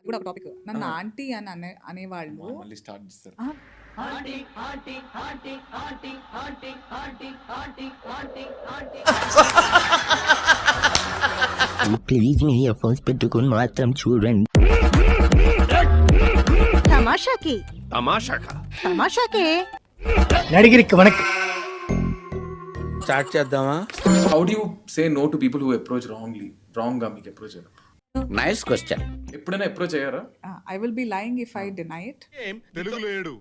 కూడా ఒక టాపిక్. నన్ను ఆంటీ అని అనేవాళ్ళు. మళ్ళీ స్టార్ట్ చేస్తారు. ప్లీజ్ మీ ఇయర్ ఫోన్స్ పెట్టుకుని మాత్రం చూడండి. తమాషాకి తమాషాకే నడిగిరికి వనక్ స్టార్ట్ చేద్దామా? How do you say no to people who approach wrong గా మీకు అప్రోచ్ అయ్యారు? Nice question. ఎప్పుడైనా అప్రోచ్ అయ్యారా? I will be lying if I deny it. తెలుగులో ఏడు,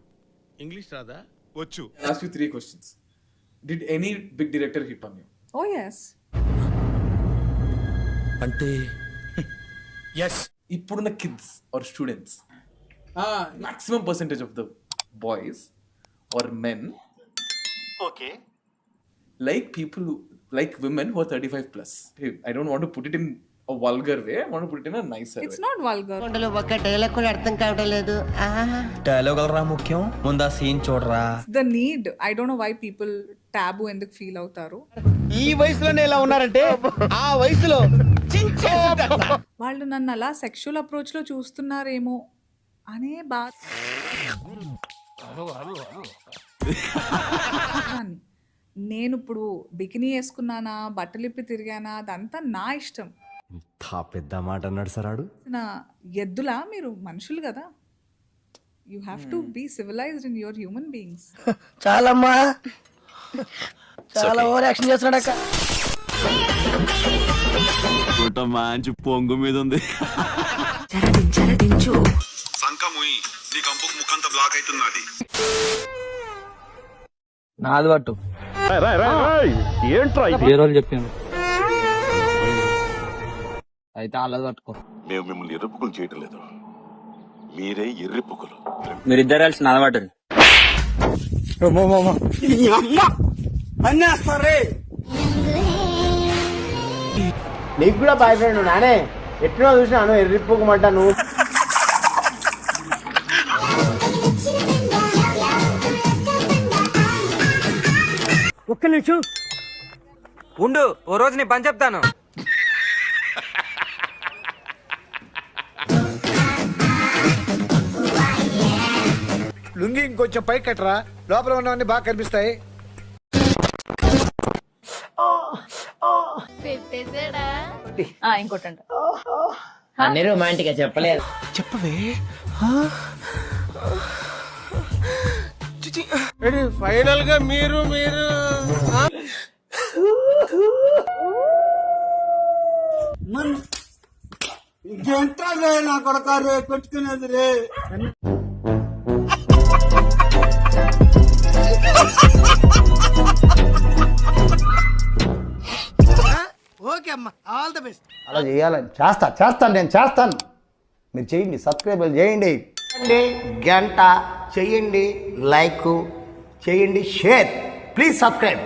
ఇంగ్లీష్ రాదా? వచ్చు. Ask you 3 questions. Did any big director hit on you? Oh yes. అంటే ఎస్. ఇప్పుడున్న kids or students, maximum percentage of the boys or men like people who like women who are 35 plus. Hey, I don't want to put it in a vulgar way. I want to put it in a nicer It's way. not vulgar. ఒక dialogue కూడా అర్థం కావడం లేదు. Dialogue రా ముఖ్యం, ముందా scene చూడరా. The need. I don't know why people taboo ఎందుకు ఫీల్ అవుతారు. ఈ వయసులోనే ఇలా ఉన్నారంటే ఆ వయసులో వాళ్ళు నన్ను అలా సెక్షువల్ అప్రోచ్ లో చూస్తున్నారేమో అనే బాధ. నేను ఇప్పుడు బికినీ వేసుకున్నానా, బట్టలిప్పి తిరిగానా, అదంతా నా ఇష్టం. పెద్ద మాట అన్నాడు సరాడు. నా ఎద్దులా మీరు మనుషులు కదా. You have to be civilized in your human beings. చాలమ్మా, చాలా ఓవర్ యాక్షన్ చేస్తున్నాడక్క. మంచి పొంగు మీద ఉంది. సంకముయి నీ కంపుకు ముఖంతా బ్లాక్ అవుతున్నది. నాది పట్టు ఏంట్రా ఏ రోజు చెప్పాను అయితే అల్లది పట్టుకో. మేము మిమ్మల్ని ఎర్రిపుకులు చేయటం లేదు, మీరే ఎర్రిపుకులు. మీరిద్దరు కలిసి నాది పట్టరు. నీకు కూడా బాయ్ ఫ్రెండ్ నానే ఎట్లా చూసినాను ఎర్రిప్పుకోమంటా నువ్వు. ఒక్క నిమిషం ఉండు, ఓ రోజు నీ పని చెప్తాను. లుంగి ఇంకొంచెం పై కట్టరా, లోపల ఉన్నవన్నీ బాగా కనిపిస్తాయి. ఇంకోటంట అన్ని రొమాంటిక్ గా చెప్పలేదు. చెప్పవే. ఫైనల్ గా మీరు నా కొడక పెట్టుకునేది రే. ఓకే అమ్మా, ఆల్ ద బెస్ట్. అలా చేయాలని చేస్తాను నేను చేస్తాను. మీరు చేయండి, సబ్స్క్రైబ్ చేయండి, గంట చేయండి, లైక్ చేయండి, షేర్. Please subscribe.